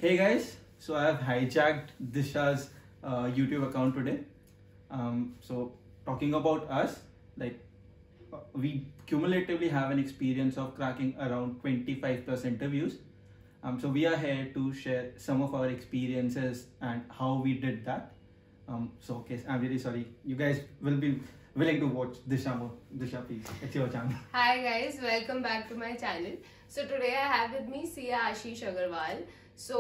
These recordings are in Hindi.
Hey guys, so I have hijacked Disha's YouTube account today. So talking about us, like we cumulatively have an experience of cracking around 25 plus interviews. So we are here to share some of our experiences and how we did that. So okay, I'm really sorry. You guys will be willing to watch Disha more. Disha, please, it's your channel. Hi guys, welcome back to my channel. So today I have with me Sia Ashish Agarwal. So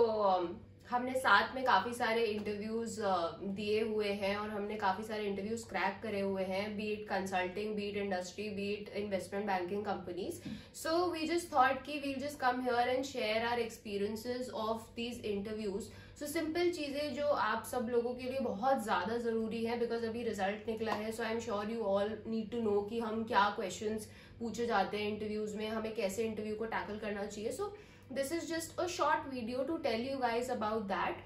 हमने साथ में काफी सारे इंटरव्यूज दिए हुए हैं और हमने काफी सारे इंटरव्यूज क्रैक करे हुए हैं, be it consulting, be it industry, be it investment banking companies. So we just thought कि we'll just come here and share our experiences of these interviews. So simple चीजें जो आप सब लोगों के लिए बहुत ज्यादा जरूरी है, बिकॉज अभी रिजल्ट निकला है. So I am sure you all need to know कि हम क्या क्वेश्चंस पूछे जाते हैं इंटरव्यूज में, हमें कैसे इंटरव्यू को टैकल करना चाहिए. सो this is just a short video to tell you guys about that.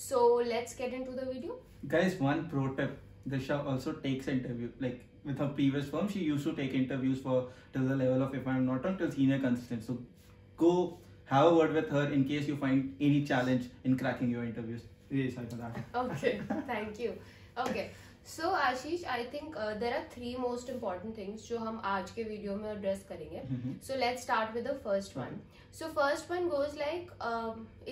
So let's get into the video. Guys, one pro tip: Disha also takes interview. Like with her previous firm, she used to take interviews for till the level of, if I'm not wrong, till senior consultant. So go have a word with her in case you find any challenge in cracking your interviews. Really sorry for that. Okay, thank you. Okay. So Ashish, I think there are three most important things जो हम आज के वीडियो में एड्रेस करेंगे. So let's start with the first one. So first one goes like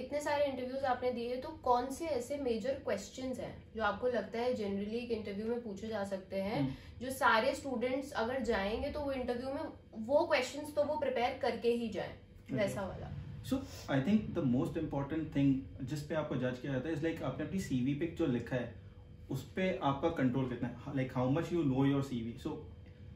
इतने सारे इंटरव्यूज आपने दिए, तो कौन से ऐसे मेजर क्वेश्चंस हैं जो आपको लगता है जनरली एक इंटरव्यू में पूछे जा सकते हैं, जो सारे स्टूडेंट्स अगर जाएंगे तो वो इंटरव्यू में वो क्वेश्चंस तो वो प्रिपेयर करके ही जाएं, वैसा वाला. So I think the most important thing जिस पे आपको जज किया जाता है is like आपने अपनी CV पे जो लिखा है उस पे आपका कंट्रोल कितना है, like how much you know your CV. So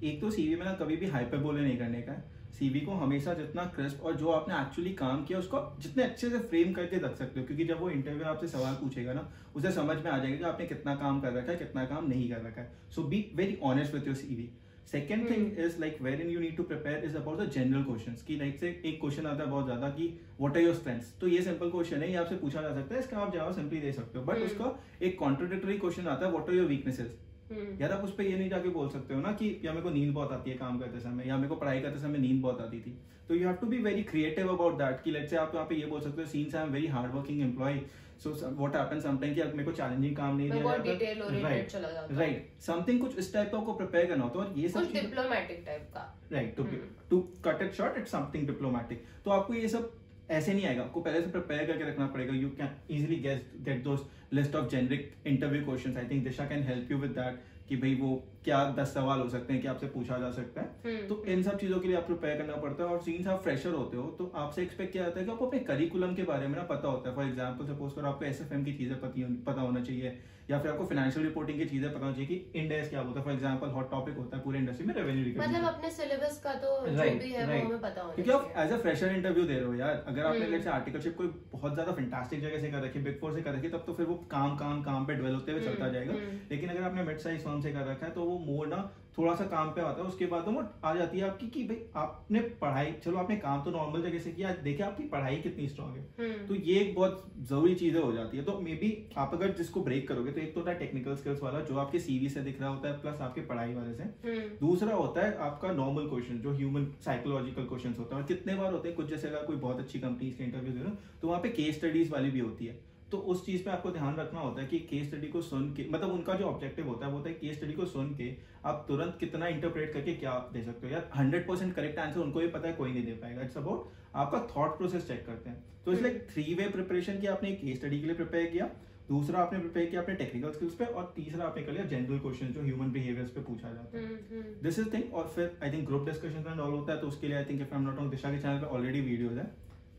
एक तो सीवी में ना कभी भी हाइपरबोले नहीं करने का है. सीवी को हमेशा जितना क्रिस्प और जो आपने एक्चुअली काम किया उसको जितने अच्छे से फ्रेम करके रख सकते हो, क्योंकि जब वो इंटरव्यू आपसे सवाल पूछेगा ना उसे समझ में आ जाएगा कि आपने कितना काम कर रखा है, कितना काम नहीं कर रखा है. So be very honest with your CV. Second thing is like wherein you need to prepare is about the general questions. की लाइक से एक क्वेश्चन आता है बहुत ज्यादा कि व्हाट आर योर स्ट्रेंथ्स. तो ये सिंपल क्वेश्चन है, ये आपसे पूछा जा सकता है, इसका आप जवाब सिंपली दे सकते हो. बट उसका एक कॉन्ट्रोडिक्टरी क्वेश्चन आता है, व्हाट आर योर वीकनेसेस. यार आप उस पर ये नहीं जाके बोल सकते हो ना कि या मेरे को नींद बहुत आती है काम करते समय, या मेरे को पढ़ाई करते समय नींद बहुत आती थी. तो you have to be very creative about that. कि लेट्स से आप यहाँ पे ये बोल सकते हो, since I am very hard working employee, so what happens sometime कि मेरे को चैलेंजिंग काम नहीं दिया जाता, राइट, समथिंग कुछ इस टाइप का आपको प्रिपेयर करना होता है. और ये सब डिप्लोमेटिक टाइप का, right, to cut it short, it's something diplomatic. तो आपको ये सब ऐसे नहीं आएगा, आपको पहले से प्रिपेयर करके रखना पड़ेगा. You can easily get those list of generic interview questions. I think Disha can help you with that कि भाई वो क्या 10 सवाल हो सकते हैं कि आपसे पूछा जा सकता है. तो इन सब चीजों के लिए आप प्रिपेयर करना पड़ता है. और सीन्स आप फ्रेशर होते हो तो आपसे एक्सपेक्ट किया जाता है कि आपको अपने करिकुलम के बारे में ना पता होता है. फॉर एग्जांपल सपोज करो आपको एसएफएम की चीजें पता होना चाहिए, या फिर आपको फाइनेंशियल रिपोर्टिंग की चीजें पता होनी चाहिए कि इंड एस क्या होता है. फॉर एग्जांपल हॉट टॉपिक होता है पूरे इंडस्ट्री में रेवेन्यू रिकवरी, मतलब अपने सिलेबस का तो जो भी है वो हमें पता होना चाहिए. क्योंकि आप एज अ फ्रेशर इंटरव्यू दे रहे हो यार. अगर आपने लेट्स से आर्टिकलशिप कोई बहुत ज्यादा फैंटास्टिक जगह से कर रखी है, बिग फोर से कर रखी है, तब तो फिर वो काम पे डेवलप होते हुए चलता जाएगा. लेकिन अगर आपने मिड साइज फर्म से कर रखा है तो वो मोर ना थोड़ा सा काम पे आता है. उसके बाद वो आ जाती है आपकी कि भाई आपने पढ़ाई, चलो आपने काम तो नॉर्मल जगह से किया, देखिए आपकी पढ़ाई कितनी स्ट्रांग है. तो ये एक बहुत जरूरी चीजें हो जाती है. तो मे बी आप अगर जिसको ब्रेक करोगे तो एक तो होता है टेक्निकल स्किल्स वाला जो आपके सीवी से दिख रहा होता है, प्लस आपके पढ़ाई वाले से. दूसरा होता है आपका नॉर्मल क्वेश्चन जो ह्यूमन साइकोलॉजिकल क्वेश्चन होता है. और कितने बार होते हैं कुछ, जैसे अगर कोई बहुत अच्छी कंपनी के इंटरव्यू दे रहे हो तो वहाँ पे केस स्टडीज वाली भी होती है. तो उस चीज पे आपको ध्यान रखना होता है कि केस स्टडी को सुन के, मतलब उनका जो ऑब्जेक्टिव होता है वो होता है केस स्टडी को सुन के आप तुरंत कितना इंटरप्रेट करके क्या दे सकते हो. यार 100% करेक्ट आंसर उनको भी पता है, कोई नहीं दे पाएगा. इट्स अबाउट आपका थॉट प्रोसेस चेक करते हैं. तो इट्स लाइक 3 वे प्रिपरेशन की. आपने केस स्टडी के लिए प्रिपेयर किया, दूसरा आपने प्रिपेयर किया अपने टेक्निकल स्किल्स पे, और तीसरा आपने कर लिया जनरल क्वेश्चन जो ह्यूमन बिहेवियर्स पे पूछा जाता है. This is thing. और फिर I think group discussion and all होता है. तो उसके लिए I think if I am not wrong Disha के चैनल पे ऑलरेडी वीडियोस है,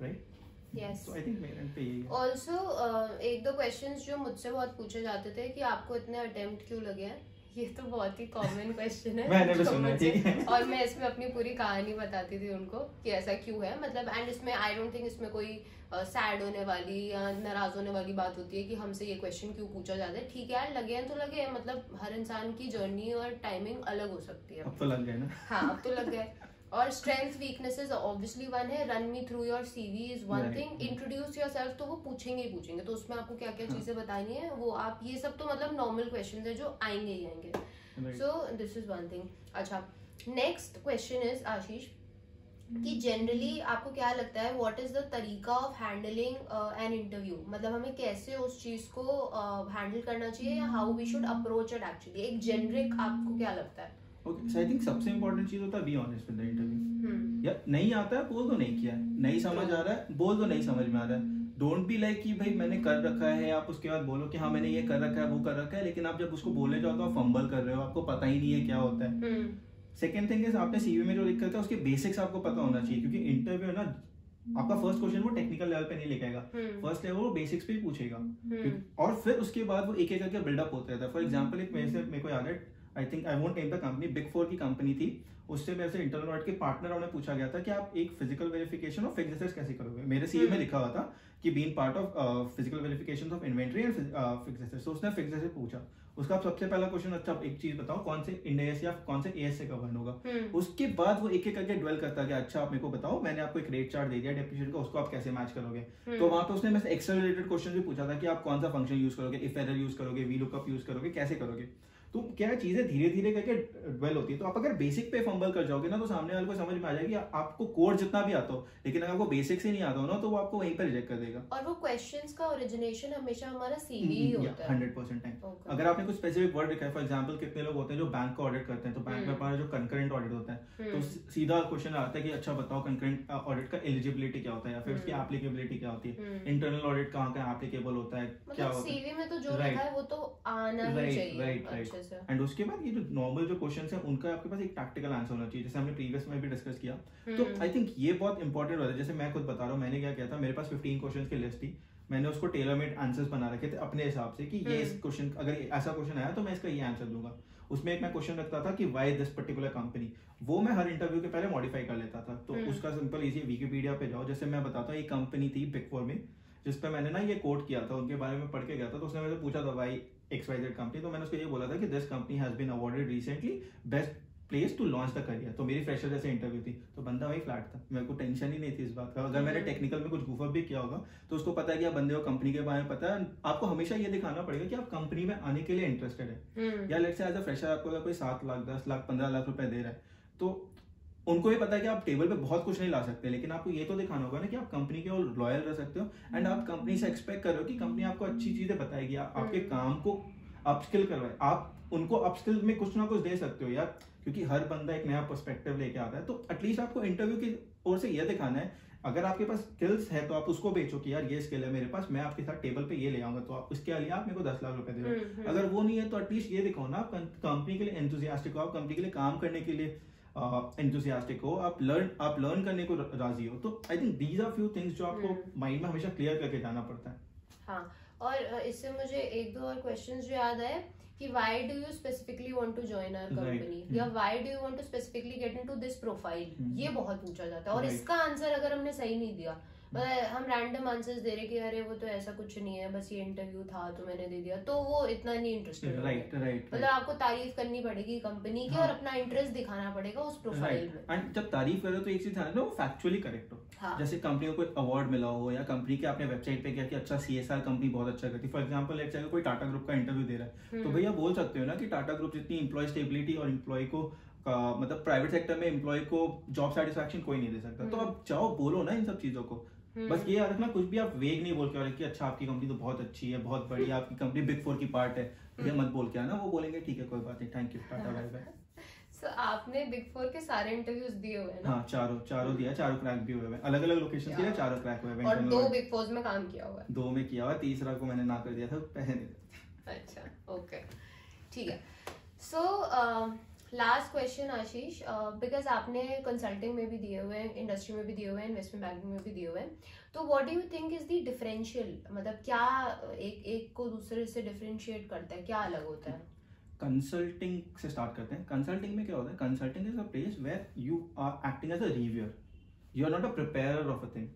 right. Yes. So I think मेरे पे यही है. Also, एक दो क्वेश्चंस जो मुझसे बहुत पूछे जाते थे कि आपको इतने अटेम्प्ट क्यों लगे हैं. ये तो बहुत ही कॉमन क्वेश्चन है. मैंने भी सुना, ठीक है. और मैं इसमें अपनी पूरी कहानी बताती थी उनको कि ऐसा क्यों है, मतलब. एंड इसमें आई डोंट थिंक इसमें कोई सैड होने वाली या नाराज होने वाली बात होती है कि हमसे ये क्वेश्चन क्यों पूछा जाता है. ठीक है यार, लगे हैं तो लगे हैं, मतलब हर इंसान की जर्नी और टाइमिंग अलग हो सकती है. अब तो लग गए ना. हाँ, अब तो लग गए. और स्ट्रेंथ वीकनेसेस ऑब्वियसली वन है. Run me through your CV is one thing. Introduce yourself तो वो पूछेंगे ही पूछेंगे, तो उसमें आपको क्या क्या चीजें बतानी है वो आप, ये सब तो मतलब नॉर्मल क्वेश्चंस है जो आएंगे ही आएंगे. So this is one thing. अच्छा, नेक्स्ट क्वेश्चन इज आशीष, कि जनरली आपको क्या लगता है व्हाट इज द तरीका ऑफ हैंडलिंग एन इंटरव्यू, मतलब हमें कैसे उस चीज को हैंडल करना चाहिए या how we should approach it actually, एक जेनरिक आपको क्या लगता है? ओके, सो आई थिंक सबसे इंपॉर्टेंट चीज होता है be honest with the interview. या नहीं आता है बोल दो नहीं किया है, नहीं समझ आ रहा है बोल दो नहीं समझ में आ रहा है। डोंट बी लाइक कि भाई मैंने कर रखा है, आप उसके बाद बोलो कि हाँ मैंने ये कर रखा है वो कर रखा है, लेकिन आप जब उसको बोलने जाओ तो आप फंबल कर रहे हो, आपको पता ही नहीं है क्या होता है। सेकेंड थिंग इज आपने सीवी में जो लिखा था उसके बेसिक्स आपको पता होना चाहिए, क्योंकि इंटरव्यू है ना, आपका फर्स्ट क्वेश्चन वो टेक्निकल लेवल पे नहीं लिखेगा, फर्स्ट लेवल वो बेसिक्स पे ही पूछेगा और फिर उसके बाद वो एक एक करके बिल्डअप होता रहता है। फॉर एग्जांपल एक मेरे को याद है, I think I won't name the company, big 4 की कंपनी थी, उससे मेरे से इंटरनल ऑडिट के पार्टनर ने पूछा गया था कि आप एक physical verification of fixed assets कैसे करोगे। मेरे सीवी में लिखा हुआ था कि being part of physical verification of inventory and fixed assets. तो उसने फिक्स्ड एसेट्स पूछा, उसका सबसे पहला क्वेश्चन, अच्छा एक चीज बताओ कौन से इंड एएस या कौन से एएस से गवर्न होगा। उसके बाद वो एक एक करके ड्वेल करता गया, अच्छा आप मेरे को बताओ, मैंने आपको एक रेट चार्ट दे दिया डेप्रिसिएशन का, उसको आप कैसे मैच करोगे। तो वहां पे उसने मेरे से एक्सेल रिलेटेड क्वेश्चन भी पूछा था कि आप कौन सा फंक्शन यूज करोगे, इफ एरर यूज करोगे, वी लुकअप यूज करोगे, कैसे करोगे। तो क्या चीजें धीरे धीरे करके डेवलप होती है। तो आप अगर बेसिक पे फंबल कर जाओगे ना तो सामने वाले को समझ में आ जाएगी, आपको कोड जितना भी आता हो, लेकिन अगर आपको बेसिक से नहीं आता हो ना तो वो आपको वहीं पर रिजेक्ट कर देगा। और वो क्वेश्चंस का ओरिजिनेशन हमेशा हमारा सीवी ही होता है 100% टाइम। अगर आपने कुछ स्पेसिफिक वर्ड लिखा है, फॉर एग्जांपल कितने लोग होते हैं जो बैंक का ऑडिट करते हैं, तो बैंक में हमारा जो कंकरेंट ऑडिट होता है तो सीधा क्वेश्चन आता है कि अच्छा बताओ कंकरेंट ऑडिट का एलिजिबिलिटी क्या होता है या फिर उसकी एप्लीकेबिलिटी क्या होती है, इंटरनल ऑडिट कहाँ कहाँ एप्लीकेबल होता है, क्या होता है। सीवी में तो जो लिखा है वो तो आना ही चाहिए अच्छे से। एंड उसके बाद ये जो नॉर्मल जो क्वेश्चंस हैं उनका आपके पास एक प्रैक्टिकल आंसर होना चाहिए, जैसे हमने प्रीवियस में भी डिस्कस किया। तो आई थिंक ये बहुत इंपॉर्टेंट होता है। जैसे मैं खुद बता रहा हूँ, मैंने क्या किया था, मेरे पास 15 क्वेश्चंस की लिस्ट थी, मैंने उसको टेलर मेड आंसर्स बना रखे थे अपने हिसाब से कि ये इस क्वेश्चन, अगर ऐसा क्वेश्चन आया तो मैं इसका ये आंसर दूंगा। उसमें एक मैं क्वेश्चन रखता था कि व्हाई दिस पर्टिकुलर कंपनी, वो मैं हर इंटरव्यू के पहले मॉडिफाई कर लेता था। तो उसका सिंपल इजी, विकिपीडिया पे जाओ, जैसे मैं बताता हूँ एक कंपनी थी बिग 4 में जिस पे मैंने ना ये कोट किया था, उनके बारे में पढ़ के गया था। तो उसने मुझे पूछा था व्हाई XYZ कंपनी, तो मैंने उसको ये बोला था कि this company has been awarded recently best place to launch the career. तो मेरी फ्रेशर जैसे इंटरव्यू थी, तो बंदा वही फ्लैट था, मेरे को टेंशन ही नहीं थी इस बात का। अगर मैंने टेक्निकल में कुछ गुफअप भी किया होगा तो उसको पता है कि आप बंदे को कंपनी के बारे में पता है। आपको हमेशा ये दिखाना पड़ेगा कि आप कंपनी में आने के लिए इंटरेस्टेड है। या let's say as a fresher आपको अगर कोई 7 लाख 10 लाख 15 लाख रुपए दे रहा है, तो उनको ये पता है कि आप टेबल पे बहुत कुछ नहीं ला सकते, लेकिन आपको ये तो दिखाना होगा ना कि आप कंपनी के लॉयल रह सकते हो एंड आप कंपनी से एक्सपेक्ट कर रहे हो कि कंपनी आपको अच्छी चीजें बताएगी, आपके काम को अपस्किल करवाए, आप उनको अपस्किल में कुछ ना कुछ दे सकते हो यार, क्योंकि हर बंदा एक नया पर्सपेक्टिव लेके आता है। तो एटलीस्ट आपको इंटरव्यू की ओर से ये दिखाना है, अगर आपके पास स्किल्स है तो आप उसको बेचो कि यार ये स्किल है मेरे पास, मैं आपके साथ टेबल पे ये ले आऊंगा, तो आप उसके लिए आप मेरे को 10 लाख रुपए दे रहे हो। अगर वो नहीं है तो एटलीस्ट ये दिखाओ ना आप कंपनी के लिए एंथुसियास्टिक हो, आप कंपनी के लिए काम करने के लिए एंथुसियास्टिक हो, आप लर्न करने को राजी हो। तो I think these are few things जो आपको माइंड में हमेशा क्लियर करके जाना पड़ता है। हाँ, और इससे मुझे एक दो और क्वेश्चंस जो याद आए कि why do you specifically want to join our company, या why do you want to specifically get into this profile, ये बहुत पूछा जाता है। और इसका आंसर अगर हमने सही नहीं दिया, हम रैंडम आंसर्स दे रहे कि अरे वो तो ऐसा कुछ नहीं है, बस ये इंटरव्यू था तो मैंने दे दिया, तो वो इतना नहीं इंटरेस्टेड। राइट। मतलब आपको तारीफ करनी पड़ेगी कंपनी की, और अपना इंटरेस्ट दिखाना पड़ेगा उस प्रोफाइल में। एंड जब तारीफ करो तो एक चीज ध्यान रखना, वो फैक्चुअली करेक्ट हो। जैसे कंपनी को कोई अवार्ड मिला हो या कंपनी के आपने वेबसाइट पे किया कि अच्छा CSR कंपनी बहुत अच्छा करती है, फॉर एग्जांपल लेट्स से कोई टाटा ग्रुप का इंटरव्यू दे रहा है, तो भैया बोल सकते हो ना कि टाटा ग्रुप जितनी एम्प्लॉय स्टेबिलिटी और एम्प्लॉय को मतलब प्राइवेट सेक्टर में एम्प्लॉय को जॉब सेटिस्फैक्शन कोई नहीं दे सकता। तो आप जाओ बोलो ना इन सब चीजों को। बस ये याद रखना, कुछ भी आप वेग नहीं बोल के और कि अच्छा आपकी कंपनी तो बहुत अच्छी है, बहुत बढ़िया, आपकी कंपनी बिग 4 की पार्ट है, ये मत बोल के आना। वो बोलेंगे ठीक है कोई बात नहीं, thank you, tata bye bye. So, आपने बिग 4 के सारे इंटरव्यूज दिए हुए हैं ना? हाँ, चारों दिया, चारों क्रैक भी हुए हैं, अलग अलग लोकेशन के लिए चारों क्रैक हुए हैं। और 2 बिग 4 में काम किया हुआ है? 2 में किया हुआ, तीसरा को मैंने ना कर दिया था पहले। अच्छा, ओके, ठीक है। So last question Ashish, because आपने कंसल्टिंग में भी दिए हुए हैं, इंडस्ट्री में भी दिए हुए हैं, इन्वेस्टमेंट बैंकिंग में भी दिए हुए हैं, तो what do you think is the differential, मतलब क्या एक को दूसरे से डिफरेंशिएट करता है, क्या अलग होता है? कंसल्टिंग से स्टार्ट करते हैं। कंसल्टिंग में क्या होता है, consulting is a place where you are acting as a reviewer, you are not a preparer of a thing.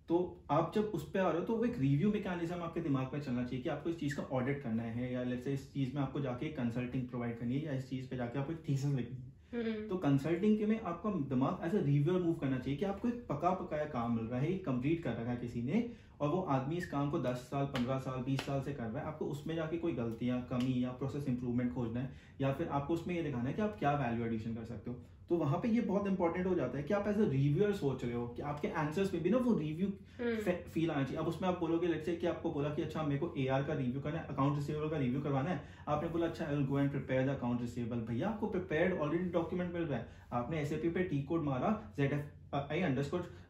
तो आप जब उस पर आ रहे हो तो वो एक रिव्यू मैकेनिज्म आपके दिमाग में चलना चाहिए कि आपको इस चीज का ऑडिट करना है, या लेट्स से इस चीज में आपको जाके कंसल्टिंग प्रोवाइड करनी है, या इस चीज पे जाके आपको एक थीसिस लिखनी है। तो कंसल्टिंग के में आपका दिमाग एज अ रिव्यूअर मूव करना चाहिए कि आपको एक पका पकाया काम मिल रहा है, कंप्लीट कर रखा है किसी ने, और वो आदमी इस काम को 10 साल 15 साल 20 साल से कर रहा है। आपको उसमें जाके कोई गलतियां, कमी या प्रोसेस इंप्रूवमेंट खोजना है, या फिर आपको उसमें ये दिखाना है कि आप क्या वैल्यू एडिशन कर सकते हो। तो वहां पे ये बहुत इंपॉर्टेंट हो जाता है कि आप एज अ रिव्यूअर सोच रहे हो कि आपके आंसर्स में भी ना वो रिव्यू फील आना चाहिए। अब उसमें आप बोलोगे लेट्स से कि आपको बोला कि अच्छा मेरे को एआर का रिव्यू करना है, अकाउंट रिसीवेबल का रिव्यू करवाना है, आपने बोला अच्छा I will go and prepare the account receivable. भैया आपको प्रिपेयर्ड ऑलरेडी डॉक्यूमेंट मिल रहा है, आपने एसएपी पे टी कोड मारा ZFI_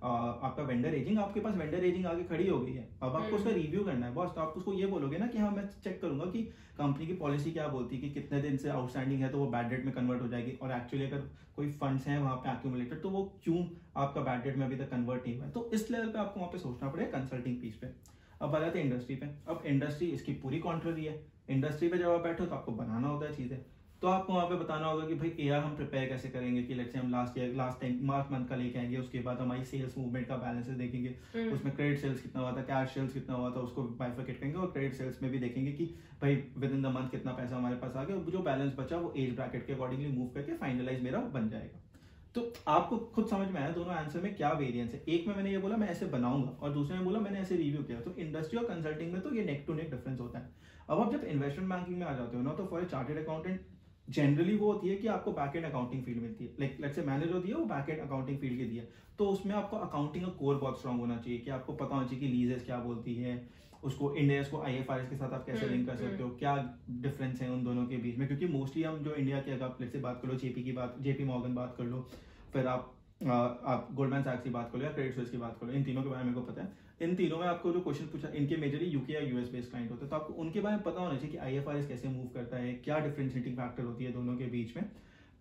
आपका वेंडर एजिंग, आपके पास वेंडर एजिंग आगे खड़ी हो गई है, अब आपको उसका रिव्यू करना है बॉस। तो आप उसको ये बोलोगे ना कि हाँ मैं चेक करूंगा कि कंपनी की पॉलिसी क्या बोलती है कि कितने दिन से आउटस्टैंडिंग है तो वो बैड डेट में कन्वर्ट हो जाएगी, और एक्चुअली अगर कोई फंड्स हैं वहाँ पे एक्यूमुलेटेड तो वो क्यों आपका बैड डेट में अभी तक कन्वर्ट नहीं हुआ है। तो इस लेवल पे आपको वहाँ पे सोचना पड़ेगा कंसल्टिंग पीस पे। अब आ जाते हैं इंडस्ट्री पे। अब इंडस्ट्री इसकी पूरी कॉन्ट्ररी है। इंडस्ट्री पे जब आप बैठो तो आपको बनाना होता है चीजें, तो आपको वहाँ पे बताना होगा कि भाई एआर हम प्रिपेयर कैसे करेंगे कि लेट्स से हम लास्ट मार्च मंथ का लेके आएंगे, उसके बाद हमारी सेल्स मूवमेंट का बैलेंस देखेंगे, उसमें क्रेडिट सेल्स कितना हुआ था, कैश सेल्स कितना हुआ था, उसको बाइफरकेट करेंगे, और क्रेडिट सेल्स में भी देखेंगे कि भाई विद इन द मंथ कितना पैसा हमारे पास आ गया, जो बैलेंस बचा वो एज ब्रैकेट के अकॉर्डिंगली मूव करके फाइनलाइज मेरा बन जाएगा। तो आपको खुद समझ में आया दोनों आंसर में क्या वेरिएंस है। एक में मैंने ये बोला मैं ऐसे बनाऊंगा, और दूसरे में बोला मैंने ऐसे रिव्यू किया। तो इंडस्ट्री और कंसल्टिंग में तो ये नेक टू नेक डिफरेंस होता है। अब आप जब इन्वेस्टमेंट बैंकिंग में आ जाते हो ना, तो for a chartered accountant generally वो होती है कि आपको बैक एंड अकाउंटिंग फील्ड मिलती है, लाइक लेट्स से मैनेजर होती है वो बैक एंड अकाउंटिंग फील्ड की दी है। तो उसमें आपको अकाउंटिंग का कोर बहुत स्ट्रांग होना चाहिए कि आपको पता होना चाहिए कि लीजेस क्या बोलती है, उसको इंडिया को IFRS के साथ आप कैसे लिंक कर सकते हो, क्या डिफरेंस है उन दोनों के बीच में। क्योंकि मोस्टली हम जो इंडिया के, अगर आप लेट्स से बात कर लो JP मॉर्गन बात कर लो, फिर आप गोल्डमैन सैक्स की बात करो या क्रेडिट स्विस की बात करो, इन तीनों के बारे में मेरे को पता है। इन तीनों में आपको जो क्वेश्चन पूछा, इनके मेजरली यूके या यूएस बेस्ड क्लाइंट होते हैं, तो आपको उनके बारे में पता होना चाहिए कि IFRS कैसे मूव करता है, क्या डिफरेंशिएटिंग फैक्टर होती है दोनों के बीच में।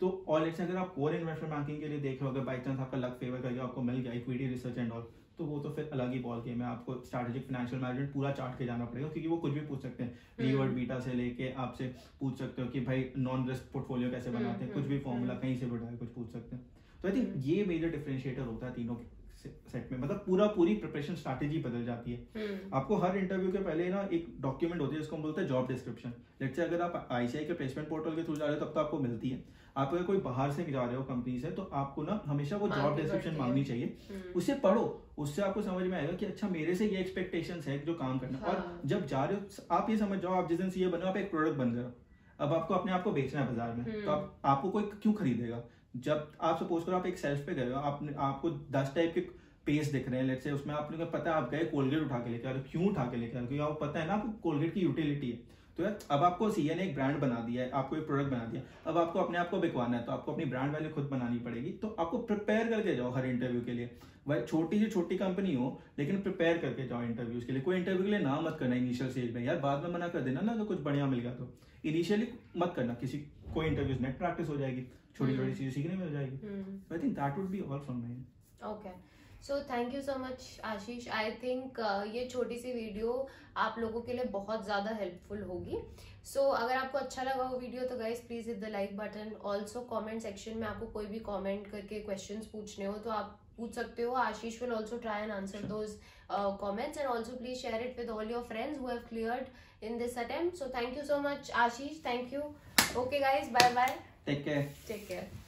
तो और लेट्स से अगर आप कोर इन्वेस्टमेंट बैंकिंग के लिए देख रहे हो, अगर बाई चांस आपका लक फेवर करके आपको मिल गया इक्विटी रिसर्च एंड ऑल, तो वो तो फिर अलग ही बॉल गेम है। आपको स्ट्रैटेजिक फाइनेंशियल मैनेजमेंट पूरा चार्ट के जाना पड़ेगा, क्योंकि वो कुछ भी पूछ सकते हैं, लीवर्ड बीटा से लेके आपसे पूछ सकते हो कि भाई नॉन रिस्क पोर्टफोलियो कैसे बनाते हैं, कुछ भी फॉर्मूला कहीं से बढ़ा कुछ पूछ सकते हैं। तो आई थिंक ये मेजर डिफरेंशिएटर होता है तीनों के सेट में, मतलब पूरी प्रिपरेशन स्ट्रैटेजी बदल जाती है। आपको हर इंटरव्यू के पहले ना एक डॉक्यूमेंट होती है जिसको हम बोलते हैं जॉब डिस्क्रिप्शन। लेट्स से अगर आप ICI के प्लेसमेंट पोर्टल के थ्रू जा रहे हो तब तो आपको मिलती है, आप अगर कोई बाहर से जा रहे हो कंपनी से, तो आपको ना हमेशा वो जॉब डिस्क्रिप्शन मांगनी चाहिए, उसे पढ़ो, उससे आपको समझ में आएगा कि अच्छा मेरे से ये एक्सपेक्टेशंस है जो काम करना। और जब जा रहे हो आप ये समझ जाओ, आप जिस दिन CA बनो आप एक प्रोडक्ट बन जाओ, अब आपको अपने आप को बेचना है बाजार में, तो आपको कोई क्यों खरीदेगा। जब आप सपोज करो आप एक सेल्फ पे गए हो, आपको 10 टाइप के पेस्ट दिख रहे हैं, लेट्स से उसमें आपने पता है आप गए कोलगेट उठा के लेके आ रहे हो, क्यों उठा के लेके आ रहे हो, क्योंकि आपको पता है ना आपको कोलगेट की यूटिलिटी है। तो यार अब आपको CA ने एक ब्रांड बना दिया है, आपको एक प्रोडक्ट बना दिया, अब आपको अपने आप को बिकवाना है, तो आपको अपनी ब्रांड वैल्यू खुद बनानी पड़ेगी। तो आपको प्रिपेयर करके जाओ हर इंटरव्यू के लिए, वह छोटी से छोटी कंपनी हो लेकिन प्रिपेयर करके जाओ इंटरव्यूज के लिए। कोई इंटरव्यू के लिए ना मत करना इनिशियल स्टेज में, यार बाद में मना कर देना ना अगर कुछ बढ़िया मिल गया तो। इनिशियली मत करना किसी कोई इंटरव्यूज, नेट प्रैक्टिस हो जाएगी, छोटी छोटी चीजें सीखने मिल जाएगी। I think that would be all from my and. Okay, so thank you so much Ashish. I think ये छोटी सी वीडियो आप लोगों के लिए बहुत ज़्यादा हेल्पफुल होगी। सो अगर आपको अच्छा लगा वो वीडियो तो guys please hit the like button. Also comment section में आपको कोई भी कमेंट करके क्वेश्चंस पूछने हो तो आप पूछ सकते हो। Ashish will also try and answer those comments, and also please share it with all your friends who have cleared in this attempt. So thank you so much Ashish, thank you. Okay guys, bye bye, take care. Take care.